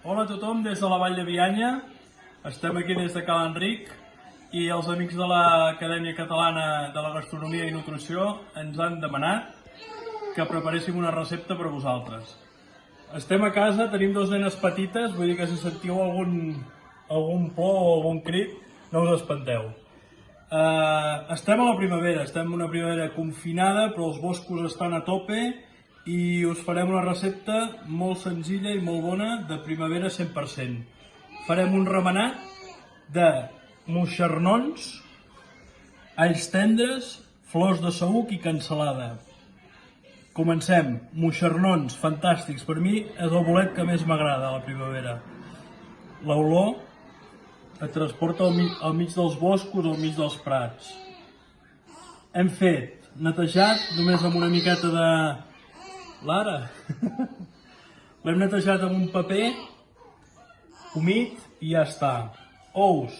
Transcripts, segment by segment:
Hola a tothom des de la Vall de Bianya. Estem aquí des de Cal Enric i els amics de l'Acadèmia Catalana de la Gastronomia i Nutrició ens han demanat que preparéssim una recepta per a vosaltres. Estem a casa, tenim dos nenes petites, vull dir que si sentiu algun plor o algun crit, no us espanteu. Estem a la primavera, estem en una primavera confinada, però els boscos estan a tope i us farem una recepta molt senzilla i molt bona de primavera 100%. Farem un remenat de moixernons, alls tendres, flors de saüc i cansalada. Comencem. Moixernons, fantàstics. Per mi és el bolet que més m'agrada a la primavera. L'olor et transporta al mig dels boscos, al mig dels prats. Hem fet netejat només amb una miqueta de... Lara! L'hem netejat amb un paper humit i ja està. Ous.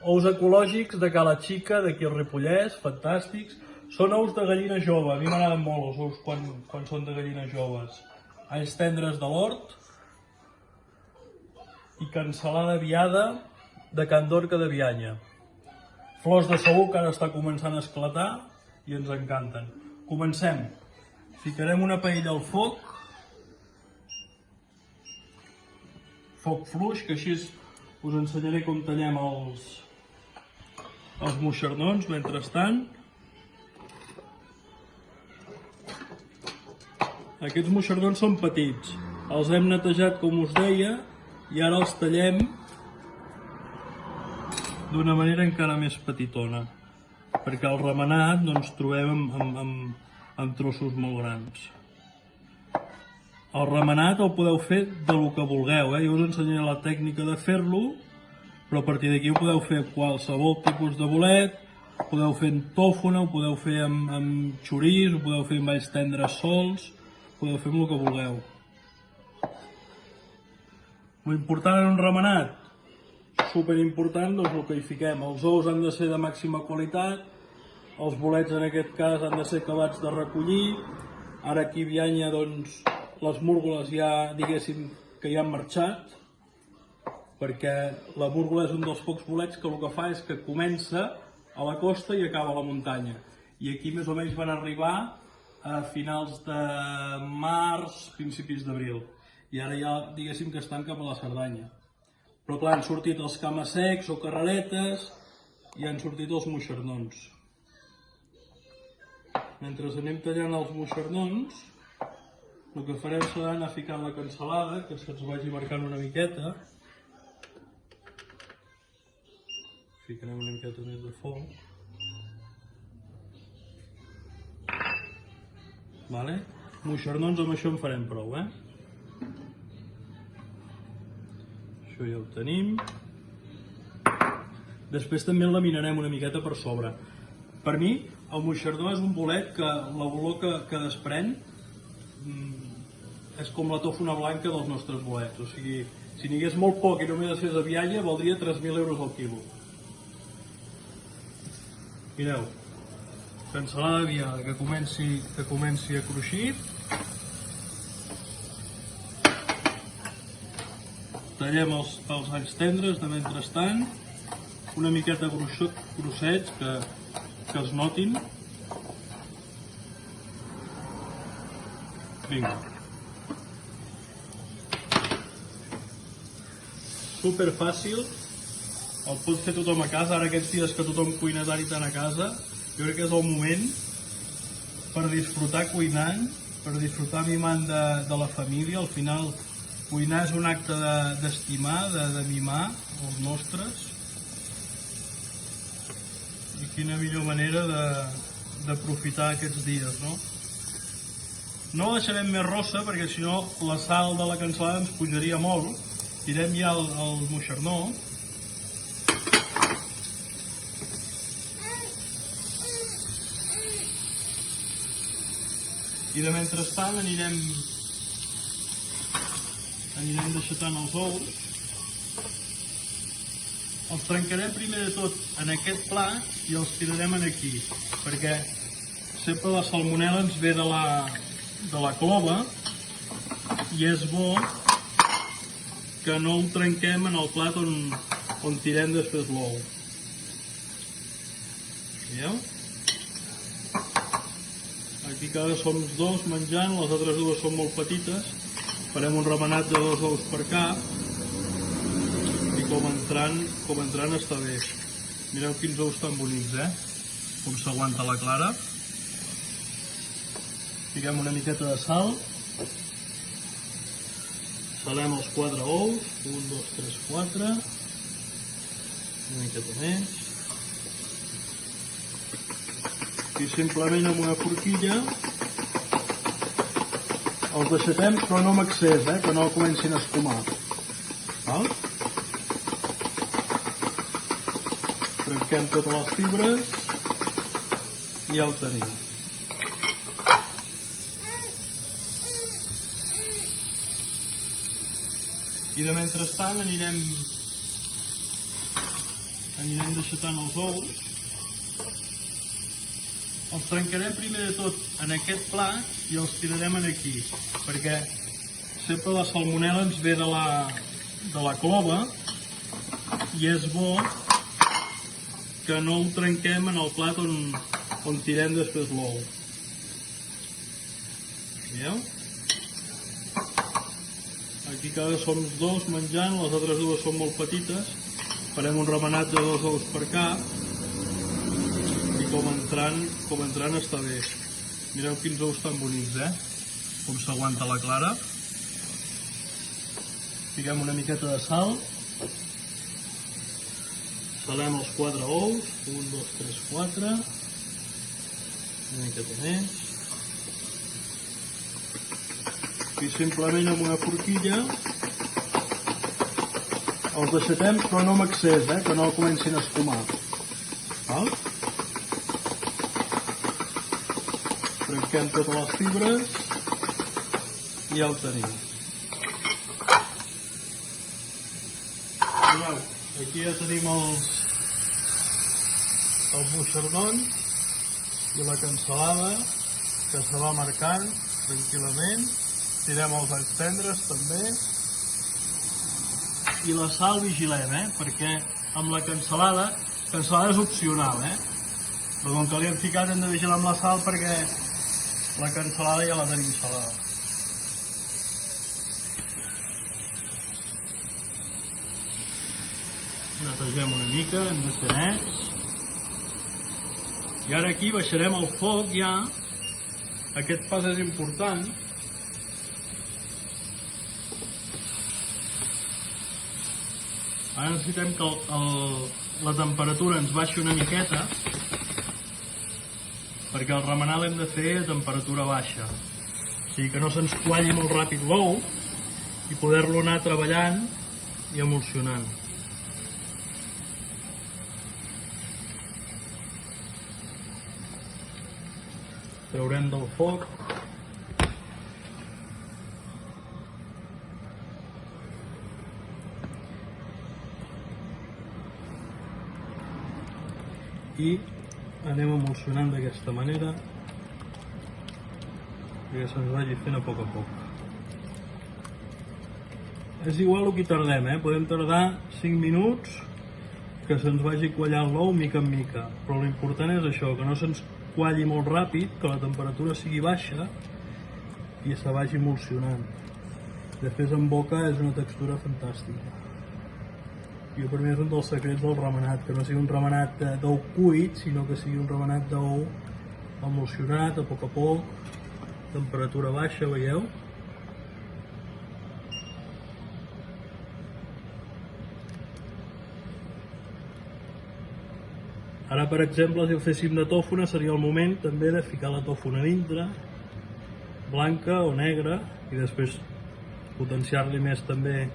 Ous ecològics de Cala Xica, d'aquí al Ripollès, fantàstics. Són ous de gallina jove, a mi m'agraden molt els ous quan són de gallina joves. Alls tendres de l'hort i cansalada viada de Can Dorca de Bianya. Flors de saüc que ara està començant a esclatar i ens encanten. Comencem. Ficarem una paella al foc, foc fluix, que així us ensenyaré com tallem els moixernons mentrestant. Aquests moixernons són petits, els hem netejat com us deia i ara els tallem d'una manera encara més petitona, perquè al remenat no ens trobem amb trossos molt grans. El remenat el podeu fer del que vulgueu, jo us ensenyaré la tècnica de fer-lo, però a partir d'aquí ho podeu fer amb qualsevol tipus de bolet, podeu fer amb tòfona, ho podeu fer amb xoriç, ho podeu fer amb alls tendres sols, podeu fer amb el que vulgueu. L'important en un remenat, superimportant, doncs el que hi fiquem. Els ous han de ser de màxima qualitat, els bolets en aquest cas han de ser acabats de recollir. Ara aquí a Bianya doncs les múrgoles ja diguéssim que ja han marxat, perquè la múrgola és un dels pocs bolets que el que fa és que comença a la costa i acaba a la muntanya. I aquí més o menys van arribar a finals de març, principis d'abril. I ara ja diguéssim que estan cap a la Cerdanya. Però clar, han sortit els cama-secs o carreretes i han sortit els moixernons. Mentre anem tallant els moixernons, el que farem serà anar ficant la cansalada, que se'ns vagi marcant una miqueta. Ficarem una miqueta més de foc. Vale? Moixernons, amb això en farem prou, Això ja ho tenim. Després també el laminarem una miqueta per sobre. Per mi, el moixernó és un bolet que l'olor que desprèn és com la tòfona blanca dels nostres bolets. O sigui, si n'hi hagués molt poc i només es fes a Bianya, valdria 3.000 euros al quilo. Mireu, cansalada viada que comenci a cruixir. Tallem els alls tendres de mentrestant, una miqueta grossets que es notin. Vinga. Super fàcil, el pot fer tothom a casa, ara aquests dies que tothom cuina tant i tant a casa, jo crec que és el moment per disfrutar cuinant, per disfrutar mimant de la família. Al final, cuinar és un acte d'estimar, de mimar els nostres. I quina millor manera d'aprofitar aquests dies, no? No la deixarem més rossa perquè si no la sal de la cansalada ens pujaria molt. Tirem ja el moixernó. I de mentrestant anirem deixatant els ous. Els trencarem primer de tot en aquest plat i els tirarem aquí, perquè sempre la salmonel·la ens ve de la clova i és bo que no ho trenquem en el plat on tirem després l'ou. Veieu? Aquí cada som dos menjant, les altres dues són molt petites. Farem un remenat de 2 ous per cap i com entrant està bé. Mireu quins ous tan bonics, com s'aguanta la clara. Fiquem una miqueta de sal. Salem els 4 ous. 1, 2, 3, 4. Una miqueta més. I simplement amb una forquilla els deixatem, però no amb excés, que no comencin a esfumar. Val? Trenquem totes les fibres i ja ho tenim. I de mentrestant anirem deixatant els ous. Els trencarem primer de tot en aquest plat i els tirarem aquí, perquè sempre la salmonel·la ens ve de la clova i és bo que no ho trenquem en el plat on tirem després l'ou. Veieu? Aquí cada som dos menjant, les altres dues són molt petites. Farem un remenat de 2 ous per cap i com entrant està bé. Mireu quins ous tan bonics, com s'aguanta la clara. Fiquem una miqueta de sal. Salem els 4 ous. 1, 2, 3, 4. Una miqueta més. I simplement amb una forquilla els deixatem, però no amb excés, que no comencin a esfumar. Val? Trenquem totes les fibres i ja ho tenim. Mireu, aquí ja tenim els moixardons i la cansalada que se va marcant tranquil·lament. Tirem els alls tendres també. I la sal vigilem, perquè amb la cansalada és opcional, però com que l'hem ficat hem de vigilar amb la sal perquè la cansalada ja la tenim salada. Netegem una mica, hem de fer nets. I ara aquí baixarem el foc ja. Aquest pas és important. Ara necessitem que la temperatura ens baixi una miqueta perquè el remenar l'hem de fer a temperatura baixa. O sigui que no se'ns qualli molt ràpid l'ou i poder-lo anar treballant i emulsionant. Traurem del foc. I anem emulsionant d'aquesta manera perquè se'ns vagi fent a poc. És igual el que tardem, podem tardar 5 minuts que se'ns vagi quallant l'ou mica en mica, però l'important és això, que no se'ns qualli molt ràpid, que la temperatura sigui baixa i se vagi emulsionant. Després en boca és una textura fantàstica. Jo per mi és un dels secrets del remenat, que no sigui un remenat d'ou cuit, sinó que sigui un remenat d'ou emulsionat a poc, temperatura baixa, veieu? Ara, per exemple, si ho féssim de tòfona, seria el moment també de ficar la tòfona dintre, blanca o negra, i després potenciar-li més també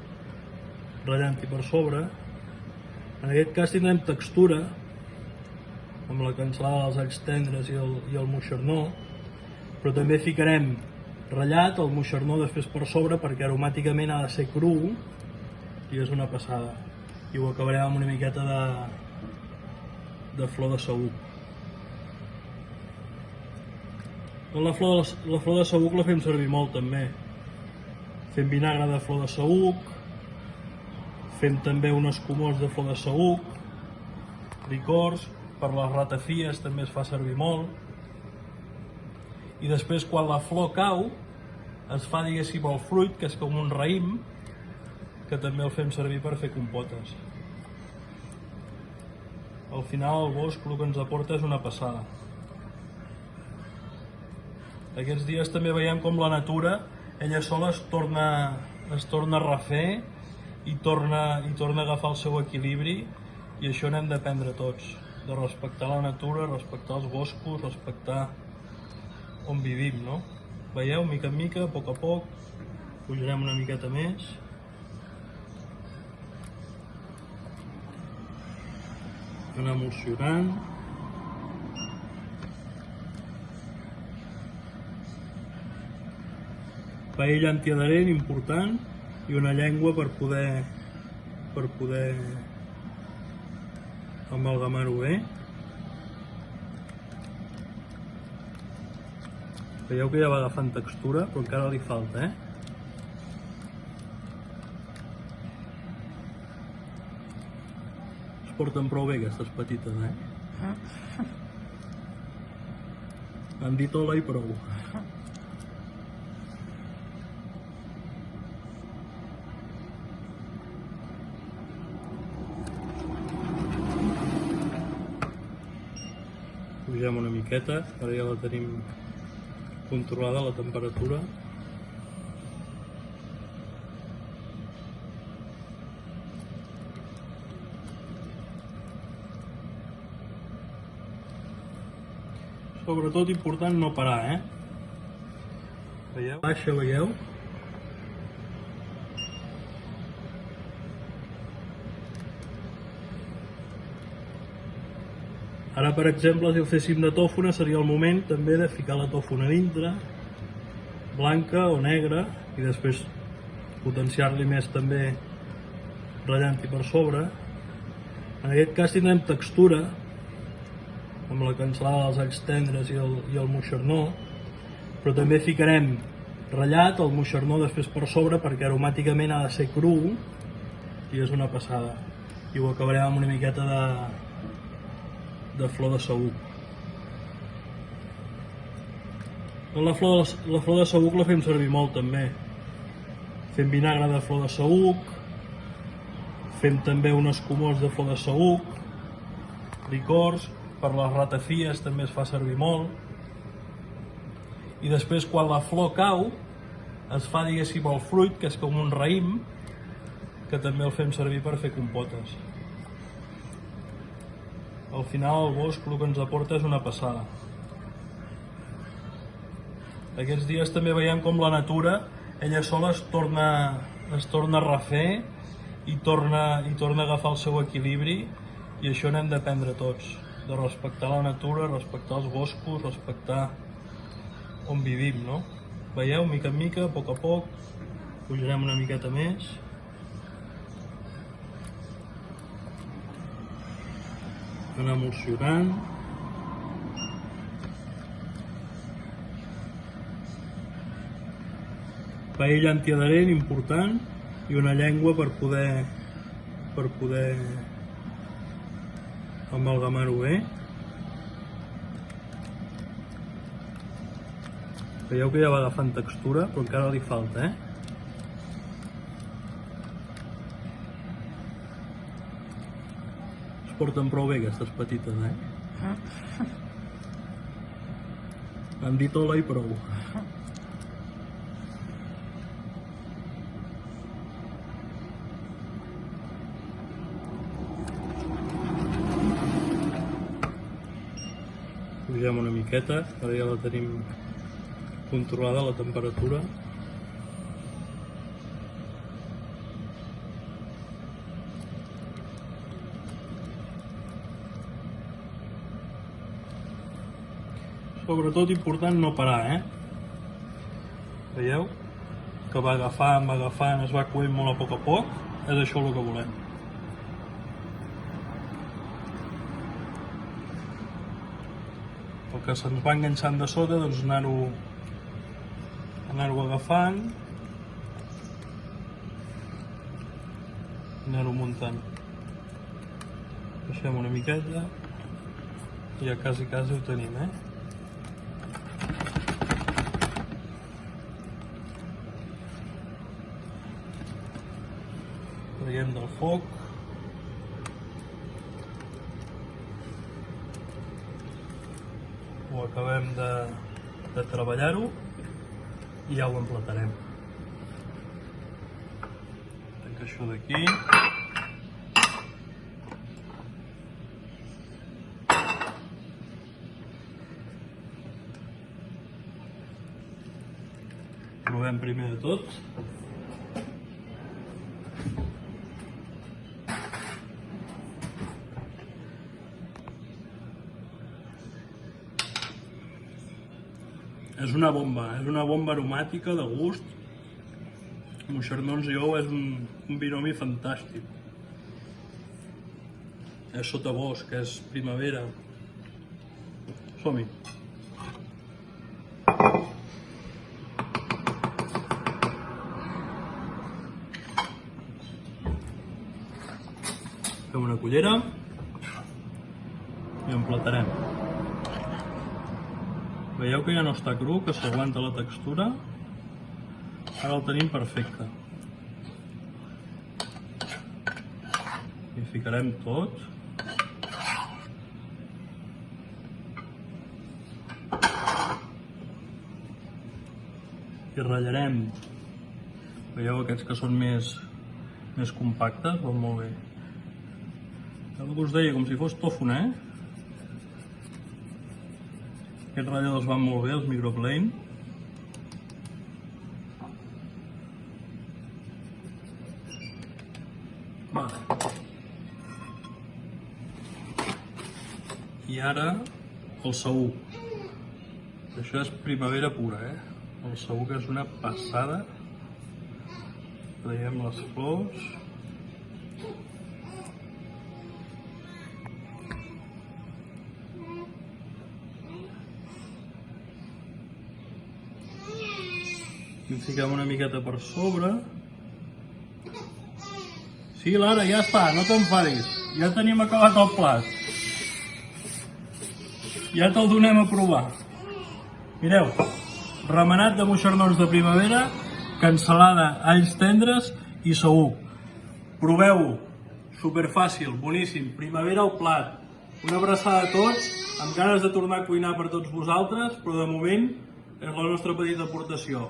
ratllant-hi per sobre. En aquest cas tindrem textura amb la cansalada dels alls tendres i el moixernó, però també ficarem ratllat el moixernó després per sobre perquè aromàticament ha de ser cru i és una passada. I ho acabarem amb una miqueta de flor de saüc. La flor de saüc la fem servir molt també. Fem vinagre de flor de saüc, Fem també un escumós de flor de saüc, licors, per les ratafies també es fa servir molt. I després quan la flor cau es fa, diguéssim, el fruit, que és com un raïm, que també el fem servir per fer compotes. Al final el bosc el que ens aporta és una passada. Aquests dies també veiem com la natura ella sola es torna a refer i torna a agafar el seu equilibri, i això n'hem d'aprendre tots, de respectar la natura, respectar els boscos, respectar on vivim, no? Veieu, mica en mica, a poc, pujarem una miqueta més. Anar emulsionant. Paella antiadherent important i una llengua per poder amalgamar-ho bé. Veieu que ja va agafant textura, però encara li falta, Es porten prou bé aquestes petites, Han dit hola i prou. Pugem una miqueta, ara ja la tenim controlada la temperatura. Sobretot important no parar, Veieu? Baixa, veieu? Ara, per exemple, si ho féssim de tòfona, seria el moment també de ficar la tòfona dintre, blanca o negra, i després potenciar-li més també ratllant-hi per sobre. En aquest cas tindrem textura, amb la cansalada dels alls tendres i el moixernó, però també ficarem ratllat el moixernó després per sobre, perquè aromàticament ha de ser cru i és una passada. I ho acabarem amb una miqueta de flor de saüc. La flor de saüc la fem servir molt també. Fem vinagre de flor de saüc, fem també un escumós de flor de saüc, licors, per les ratafies també es fa servir molt. I després quan la flor cau es fa, diguéssim, el fruit, que és com un raïm, que també el fem servir per fer compotes. Al final el bosc el que ens aporta és una passada. Aquests dies també veiem com la natura ella sola es torna a refer i torna a agafar el seu equilibri, i això n'hem d'aprendre tots, de respectar la natura, respectar els boscos, respectar on vivim, no? Veieu, mica en mica, a poc, pujarem una miqueta més. Anar emulsionant. Paella antiadherent important i una llengua per poder amalgamar-ho bé. Veieu que ja va agafant textura, però encara li falta, Es porten prou bé aquestes petites, Han dit hola i prou. Pugem una miqueta, ara ja la tenim controlada la temperatura. Sobretot important no parar, Veieu? Que va agafant, es va coent molt a poc, és això el que volem. El que se'ns va enganxant de sota, doncs anar-ho agafant. anar-ho muntant. Baixem una miqueta i ja quasi ho tenim, Traiem del foc. Ho acabem de treballar-ho i ja ho emplatarem. Tanco això d'aquí. Provem primer de tot. És una bomba aromàtica de gust. Moixernons i ou és un binomi fantàstic. És sotabosc, és primavera. Som-hi. Fem una cullera i emplatarem. Veieu que ja no està cru, que s'aguanta la textura. Ara el tenim perfecte. Hi ficarem tot. I ratllarem. Veieu aquests que són més compactes? Van molt bé. El que us deia, com si fos tofu, Aquests ratlladors van molt bé, els microplane. I ara el saüc. Això és primavera pura, El saüc és una passada. Traiem les flors. I fiquem una miqueta per sobre. Sí, Lara, ja està, no t'enfadis. Ja tenim acabat el plat. Ja te'l donem a provar. Mireu, remenat de moixernons de primavera, cansalada, alls tendres i saüc. Proveu-ho, superfàcil, boníssim, primavera al plat. Una abraçada a tots, amb ganes de tornar a cuinar per tots vosaltres, però de moment és la nostra petita aportació.